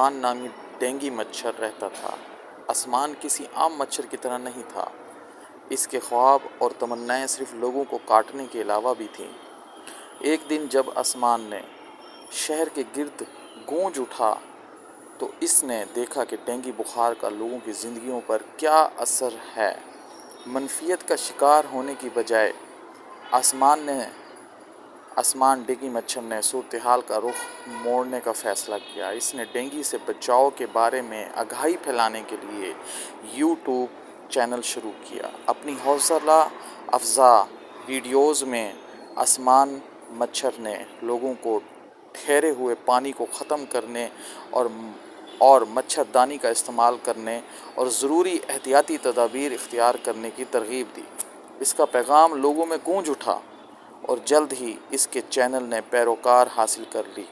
आसमान नामी डेंगू मच्छर रहता था। आसमान किसी आम मच्छर की तरह नहीं था। इसके ख्वाब और तमन्नाएं सिर्फ लोगों को काटने के अलावा भी थीं। एक दिन जब आसमान ने शहर के गिर्द गूंज उठा तो इसने देखा कि डेंगू बुखार का लोगों की ज़िंदगियों पर क्या असर है। मनफियत का शिकार होने की बजाय आसमान डेंगू मच्छर ने सूरत हाल का रुख मोड़ने का फ़ैसला किया। इसने डेंगू से बचाव के बारे में आगाही फैलाने के लिए यूट्यूब चैनल शुरू किया। अपनी हौसला अफजा वीडियोज़ में आसमान मच्छर ने लोगों को ठहरे हुए पानी को ख़त्म करने और मच्छरदानी का इस्तेमाल करने और ज़रूरी एहतियाती तदाबीर इख्तियार करने की तरगीब दी। इसका पैगाम लोगों में गूंज उठा और जल्द ही इसके चैनल ने पैरोकार हासिल कर ली।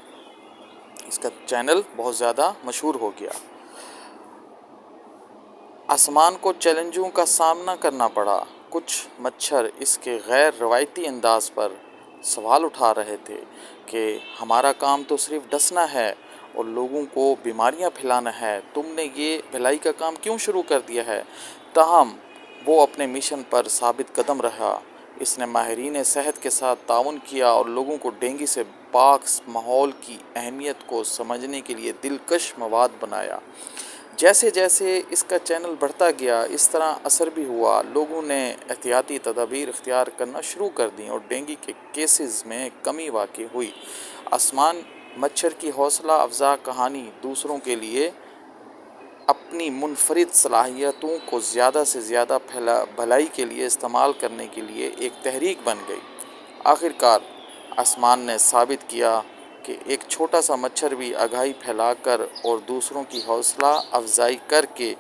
इसका चैनल बहुत ज़्यादा मशहूर हो गया। आसमान को चैलेंजों का सामना करना पड़ा। कुछ मच्छर इसके गैर रवायती अंदाज पर सवाल उठा रहे थे कि हमारा काम तो सिर्फ डसना है और लोगों को बीमारियां फैलाना है, तुमने ये भलाई का काम क्यों शुरू कर दिया है। ताहम वो अपने मिशन पर साबित कदम रहा। इसने माहिरीन सेहत के साथ ताउन किया और लोगों को डेंगू से पाक माहौल की अहमियत को समझने के लिए दिलकश मवाद बनाया। जैसे जैसे इसका चैनल बढ़ता गया इस तरह असर भी हुआ। लोगों ने एहतियाती तदाबीर इख्तियार करना शुरू कर दी और डेंगू के केसेस में कमी वाक़ई हुई। आसमान मच्छर की हौसला अफजा कहानी दूसरों के लिए अपनी मुनफरिद सलाहियतों को ज़्यादा से ज़्यादा भलाई के लिए इस्तेमाल करने के लिए एक तहरीक बन गई। आखिरकार आसमान ने साबित किया कि एक छोटा सा मच्छर भी आगाही फैलाकर और दूसरों की हौसला अफजाई करके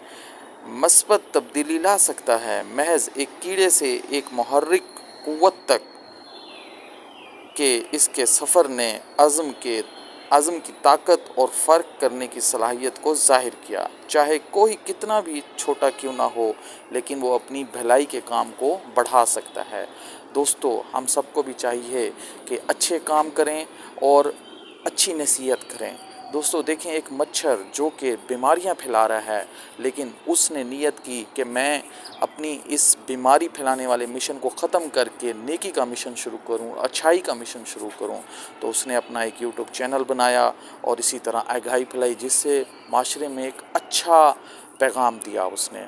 मस्बत तब्दीली ला सकता है। महज एक कीड़े से एक मुहर्रिक क़ुव्वत तक के इसके सफ़र ने अज़म की ताकत और फ़र्क करने की सलाहियत को ज़ाहिर किया। चाहे कोई कितना भी छोटा क्यों ना हो, लेकिन वो अपनी भलाई के काम को बढ़ा सकता है। दोस्तों, हम सबको भी चाहिए कि अच्छे काम करें और अच्छी नसीहत करें। दोस्तों देखें, एक मच्छर जो कि बीमारियां फैला रहा है, लेकिन उसने नीयत की कि मैं अपनी इस बीमारी फैलाने वाले मिशन को ख़त्म करके नेकी का मिशन शुरू करूं, अच्छाई का मिशन शुरू करूं। तो उसने अपना एक यूट्यूब चैनल बनाया और इसी तरह आगाही फैलाई, जिससे माशरे में एक अच्छा पैगाम दिया उसने।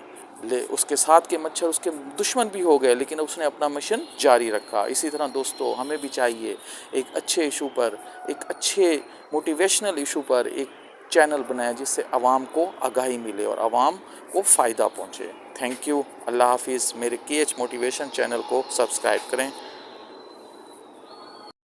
उसके साथ के मच्छर उसके दुश्मन भी हो गए, लेकिन उसने अपना मिशन जारी रखा। इसी तरह दोस्तों, हमें भी चाहिए एक अच्छे इशू पर, एक अच्छे मोटिवेशनल इशू पर एक चैनल बनाए जिससे आवाम को आगाही मिले और आवाम को फ़ायदा पहुँचे। Thank you. अल्लाह हाफिज़। मेरे KH मोटिवेशन चैनल को सब्सक्राइब करें।